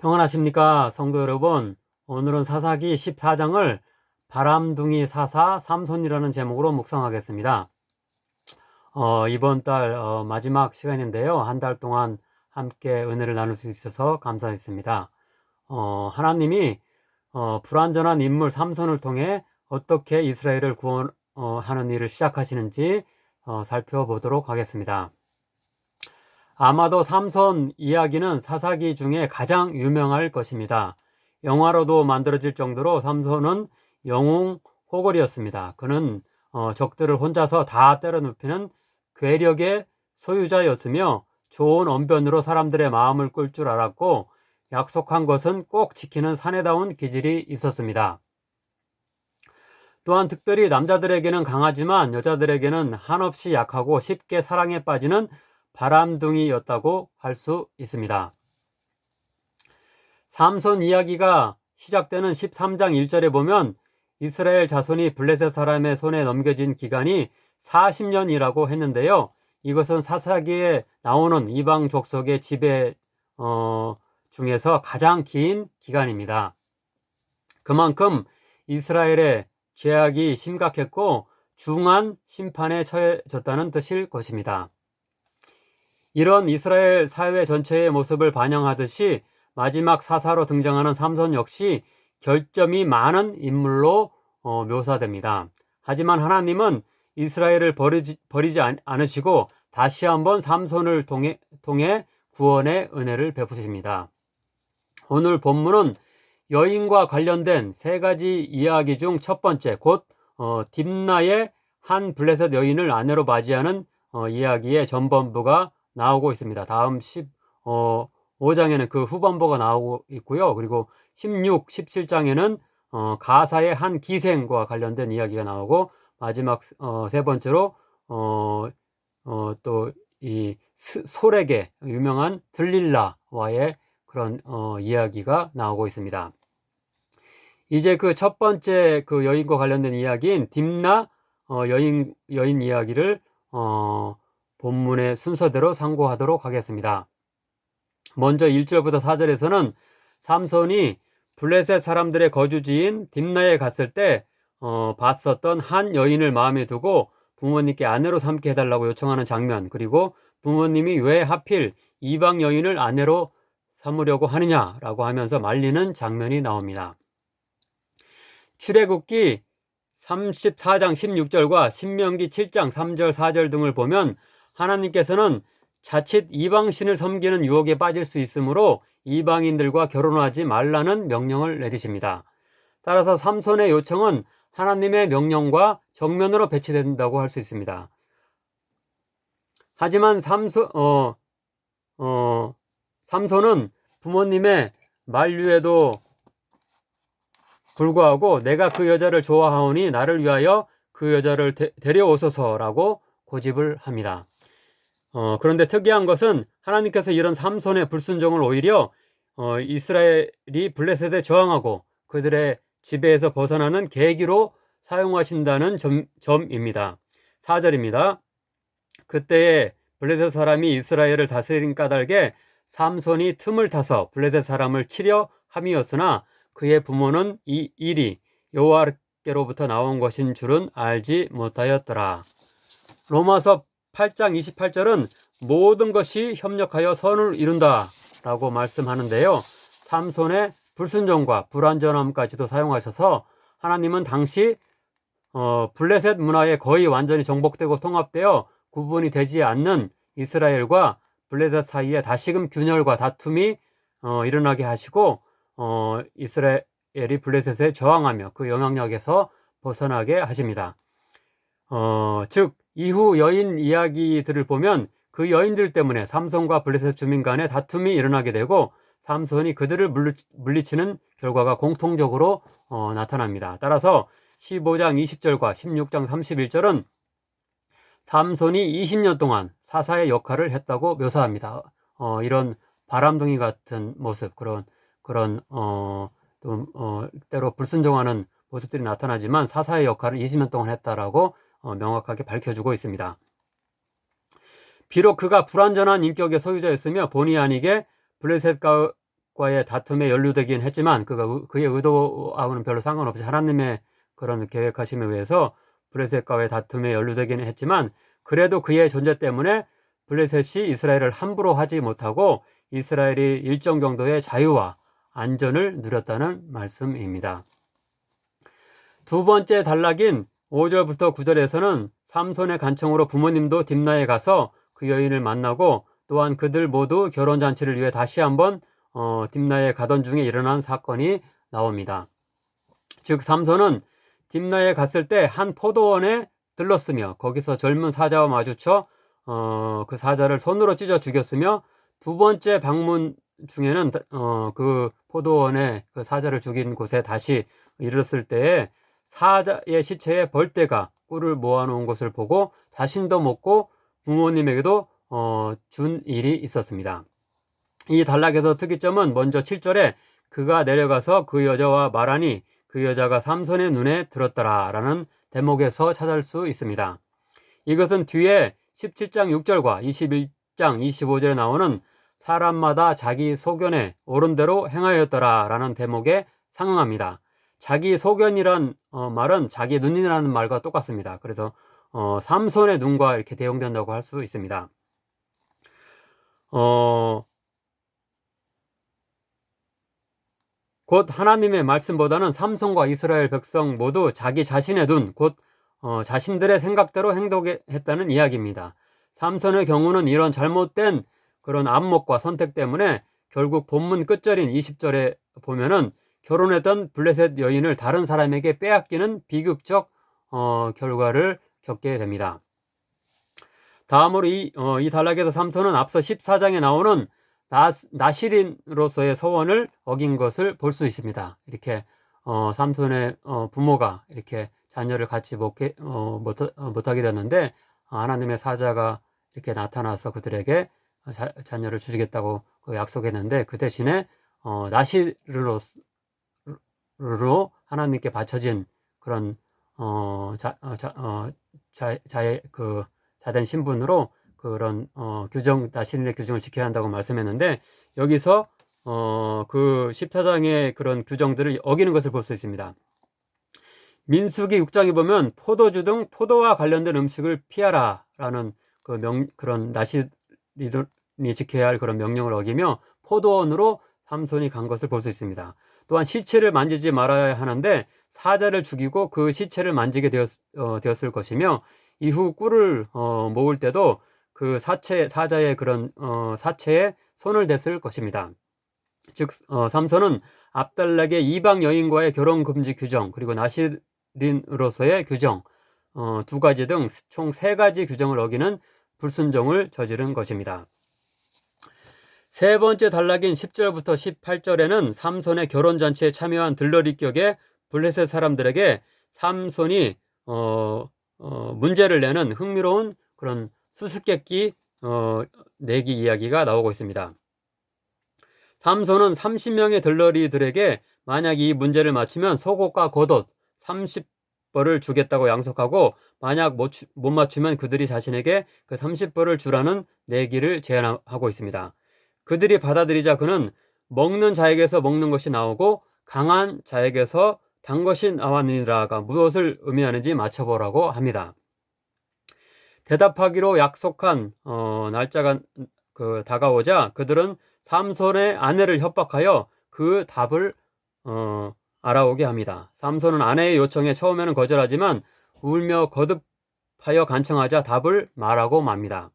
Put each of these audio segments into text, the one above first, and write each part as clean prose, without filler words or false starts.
평안하십니까 성도 여러분. 오늘은 사사기 14장을 바람둥이 사사 삼손이라는 제목으로 묵상하겠습니다. 이번 달 마지막 시간인데요, 한 달 동안 함께 은혜를 나눌 수 있어서 감사했습니다. 하나님이 불완전한 인물 삼손을 통해 어떻게 이스라엘을 구원하는 일을 시작하시는지 살펴보도록 하겠습니다. 아마도 삼손 이야기는 사사기 중에 가장 유명할 것입니다. 영화로도 만들어질 정도로 삼손은 영웅 호걸이었습니다. 그는 적들을 혼자서 다 때려눕히는 괴력의 소유자였으며 좋은 언변으로 사람들의 마음을 끌 줄 알았고, 약속한 것은 꼭 지키는 사내다운 기질이 있었습니다. 또한 특별히 남자들에게는 강하지만 여자들에게는 한없이 약하고 쉽게 사랑에 빠지는 바람둥이였다고 할 수 있습니다. 삼손 이야기가 시작되는 13장 1절에 보면 이스라엘 자손이 블레셋 사람의 손에 넘겨진 기간이 40년이라고 했는데요. 이것은 사사기에 나오는 이방 족속의 지배 중에서 가장 긴 기간입니다. 그만큼 이스라엘의 죄악이 심각했고 중한 심판에 처해졌다는 뜻일 것입니다. 이런 이스라엘 사회 전체의 모습을 반영하듯이 마지막 사사로 등장하는 삼손 역시 결점이 많은 인물로 묘사됩니다. 하지만 하나님은 이스라엘을 버리지 않으시고 다시 한번 삼손을 통해 구원의 은혜를 베푸십니다. 오늘 본문은 여인과 관련된 세 가지 이야기 중 첫 번째, 곧 딥나의 한 블레셋 여인을 아내로 맞이하는 이야기의 전반부가 나오고 있습니다. 다음 15장에는 그 후반부가 나오고 있고요. 그리고 16, 17장에는 가사의 한 기생과 관련된 이야기가 나오고, 마지막 세 번째로 또 이 솔에게 유명한 들릴라와의 그런 이야기가 나오고 있습니다. 이제 그 첫 번째 그 여인과 관련된 이야기인 딥나 여인 이야기를 본문의 순서대로 상고하도록 하겠습니다. 먼저 1절부터 4절에서는 삼손이 블레셋 사람들의 거주지인 딥나에 갔을 때 봤었던 한 여인을 마음에 두고 부모님께 아내로 삼게 해달라고 요청하는 장면, 그리고 부모님이 왜 하필 이방 여인을 아내로 삼으려고 하느냐라고 하면서 말리는 장면이 나옵니다. 출애굽기 34장 16절과 신명기 7장 3절 4절 등을 보면 하나님께서는 자칫 이방신을 섬기는 유혹에 빠질 수 있으므로 이방인들과 결혼하지 말라는 명령을 내리십니다. 따라서 삼손의 요청은 하나님의 명령과 정면으로 배치된다고 할 수 있습니다. 하지만 삼손은 부모님의 만류에도 불구하고 내가 그 여자를 좋아하오니 나를 위하여 그 여자를 데려오소서라고 고집을 합니다. 그런데 특이한 것은 하나님께서 이런 삼손의 불순종을 오히려 이스라엘이 블레셋에 저항하고 그들의 지배에서 벗어나는 계기로 사용하신다는 점입니다. 4절입니다. 그때에 블레셋 사람이 이스라엘을 다스린 까닭에 삼손이 틈을 타서 블레셋 사람을 치려 함이었으나 그의 부모는 이 일이 여호와께로부터 나온 것인 줄은 알지 못하였더라. 로마서 8장 28절은 모든 것이 협력하여 선을 이룬다 라고 말씀하는데요. 삼손의 불순종과 불완전함까지도 사용하셔서 하나님은 당시 블레셋 문화에 거의 완전히 정복되고 통합되어 구분이 되지 않는 이스라엘과 블레셋 사이에 다시금 균열과 다툼이 일어나게 하시고 이스라엘이 블레셋에 저항하며 그 영향력에서 벗어나게 하십니다. 즉 이후 여인 이야기들을 보면 그 여인들 때문에 삼손과 블레셋 주민 간에 다툼이 일어나게 되고 삼손이 그들을 물리치는 결과가 공통적으로 나타납니다. 따라서 15장 20절과 16장 31절은 삼손이 20년 동안 사사의 역할을 했다고 묘사합니다. 이런 바람둥이 같은 모습, 그런 때로 불순종하는 모습들이 나타나지만 사사의 역할을 20년 동안 했다라고 명확하게 밝혀주고 있습니다. 비록 그가 불완전한 인격의 소유자였으며 본의 아니게 블레셋 블레셋과의 다툼에 연루되긴 했지만 그의 의도하고는 별로 상관없이 하나님의 그런 계획하심에 의해서 블레셋과의 다툼에 연루되긴 했지만 그래도 그의 존재 때문에 블레셋이 이스라엘을 함부로 하지 못하고 이스라엘이 일정 정도의 자유와 안전을 누렸다는 말씀입니다. 두 번째 단락인 5절부터 9절에서는 삼손의 간청으로 부모님도 딥나에 가서 그 여인을 만나고 또한 그들 모두 결혼잔치를 위해 다시 한번 딥나에 가던 중에 일어난 사건이 나옵니다. 즉 삼손은 딥나에 갔을 때 한 포도원에 들렀으며 거기서 젊은 사자와 마주쳐 그 사자를 손으로 찢어 죽였으며 두 번째 방문 중에는 그 포도원에 그 사자를 죽인 곳에 다시 이르렀을 때에 사자의 시체에 벌떼가 꿀을 모아놓은 것을 보고 자신도 먹고 부모님에게도 준 일이 있었습니다. 이 단락에서 특이점은 먼저 7절에 그가 내려가서 그 여자와 말하니 그 여자가 삼손의 눈에 들었더라 라는 대목에서 찾을 수 있습니다. 이것은 뒤에 17장 6절과 21장 25절에 나오는 사람마다 자기 소견에 옳은 대로 행하였더라 라는 대목에 상응합니다. 자기 소견이란 말은 자기 눈이라는 말과 똑같습니다. 그래서 삼손의 눈과 이렇게 대용된다고 할 수 있습니다. 곧 하나님의 말씀보다는 삼손과 이스라엘 백성 모두 자기 자신의 눈, 곧 자신들의 생각대로 행동했다는 이야기입니다. 삼손의 경우는 이런 잘못된 그런 안목과 선택 때문에 결국 본문 끝절인 20절에 보면은 결혼했던 블레셋 여인을 다른 사람에게 빼앗기는 비극적 결과를 겪게 됩니다. 다음으로 이 단락에서 삼손은 앞서 14장에 나오는 나실인으로서의 서원을 어긴 것을 볼 수 있습니다. 이렇게 삼손의 부모가 이렇게 자녀를 갖지 못하게 됐는데 하나님의 사자가 이렇게 나타나서 그들에게 자녀를 주시겠다고 약속했는데 그 대신에 나실로 하나님께 바쳐진 그런 자된 신분으로 그런 나실인의 규정을 지켜야 한다고 말씀했는데 여기서 그 14장의 그런 규정들을 어기는 것을 볼 수 있습니다. 민수기 6장에 보면 포도주 등 포도와 관련된 음식을 피하라 라는 그런 나실인이 지켜야 할 그런 명령을 어기며 포도원으로 삼손이 간 것을 볼 수 있습니다. 또한 시체를 만지지 말아야 하는데 사자를 죽이고 그 시체를 만지게 되었을 것이며 이후 꿀을 모을 때도 그 사자의 그런 사체에 손을 댔을 것입니다. 즉 삼손은 압달락의 이방 여인과의 결혼 금지 규정 그리고 나실인으로서의 규정 두 가지 등 총 3가지 규정을 어기는 불순종을 저지른 것입니다. 세 번째 단락인 10절부터 18절에는 삼손의 결혼잔치에 참여한 들러리격의 블레셋 사람들에게 삼손이 문제를 내는 흥미로운 그런 수수께끼 내기 이야기가 나오고 있습니다. 삼손은 30명의 들러리들에게 만약 이 문제를 맞추면 속옷과 겉옷 30벌을 주겠다고 양속하고 만약 못 맞추면 그들이 자신에게 그 30벌을 주라는 내기를 제안하고 있습니다. 그들이 받아들이자 그는 먹는 자에게서 먹는 것이 나오고 강한 자에게서 단 것이 나왔느니라가 무엇을 의미하는지 맞춰보라고 합니다. 대답하기로 약속한 날짜가 다가오자 그들은 삼손의 아내를 협박하여 그 답을 알아오게 합니다. 삼손은 아내의 요청에 처음에는 거절하지만 울며 거듭하여 간청하자 답을 말하고 맙니다.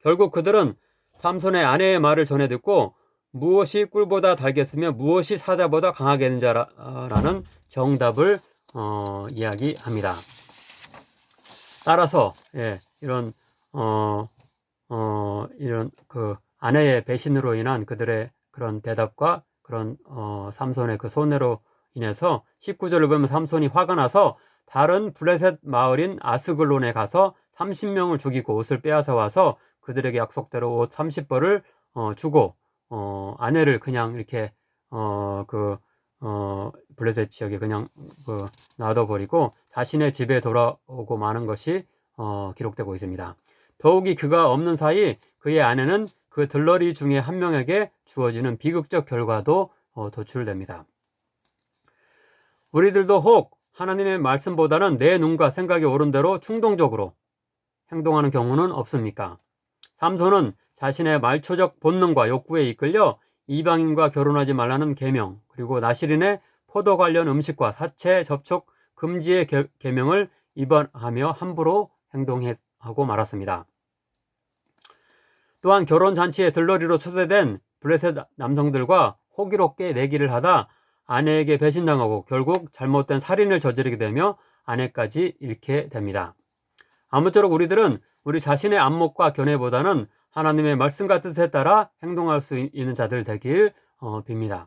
결국 그들은 삼손의 아내의 말을 전해 듣고 무엇이 꿀보다 달겠으며 무엇이 사자보다 강하겠는지라는 정답을 이야기합니다. 따라서 이런 그 아내의 배신으로 인한 그들의 그런 대답과 그런 삼손의 그 손해로 인해서 19절을 보면 삼손이 화가 나서 다른 블레셋 마을인 아스글론에 가서 30명을 죽이고 옷을 빼앗아 와서 그들에게 약속대로 옷 30벌을 주고 아내를 그냥 이렇게 블레셋 지역에 그냥 놔둬버리고 자신의 집에 돌아오고 마는 것이 기록되고 있습니다. 더욱이 그가 없는 사이 그의 아내는 그 그 들러리 중에 한 명에게 주어지는 비극적 결과도 도출됩니다. 우리들도 혹 하나님의 말씀보다는 내 눈과 생각이 옳은 대로 충동적으로 행동하는 경우는 없습니까? 삼손은 자신의 말초적 본능과 욕구에 이끌려 이방인과 결혼하지 말라는 계명, 그리고 나시린의 포도 관련 음식과 사체 접촉 금지의 계명을 위반하며 함부로 행동하고 말았습니다. 또한 결혼잔치에 들러리로 초대된 블레셋 남성들과 호기롭게 내기를 하다 아내에게 배신당하고 결국 잘못된 살인을 저지르게 되며 아내까지 잃게 됩니다. 아무쪼록 우리들은 우리 자신의 안목과 견해보다는 하나님의 말씀과 뜻에 따라 행동할 수 있는 자들 되길 빕니다.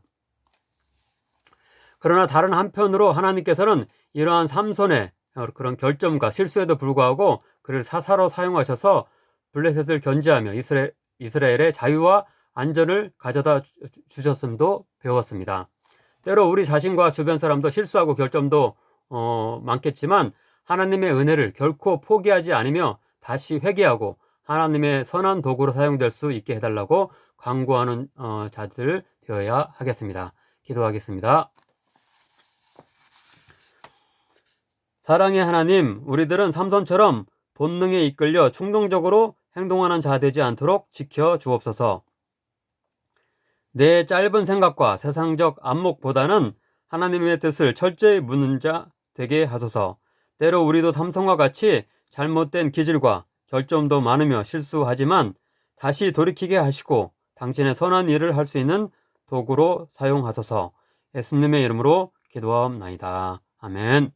그러나 다른 한편으로 하나님께서는 이러한 삼손의 그런 결점과 실수에도 불구하고 그를 사사로 사용하셔서 블레셋을 견제하며 이스라엘의 자유와 안전을 가져다 주셨음도 배웠습니다. 때로 우리 자신과 주변 사람도 실수하고 결점도 많겠지만 하나님의 은혜를 결코 포기하지 않으며 다시 회개하고 하나님의 선한 도구로 사용될 수 있게 해달라고 간구하는 자들 되어야 하겠습니다. 기도하겠습니다. 사랑의 하나님, 우리들은 삼손처럼 본능에 이끌려 충동적으로 행동하는 자 되지 않도록 지켜 주옵소서. 내 짧은 생각과 세상적 안목보다는 하나님의 뜻을 철저히 묻는 자 되게 하소서. 때로 우리도 삼손과 같이 잘못된 기질과 결점도 많으며 실수하지만 다시 돌이키게 하시고 당신의 선한 일을 할 수 있는 도구로 사용하소서. 예수님의 이름으로 기도하옵나이다. 아멘.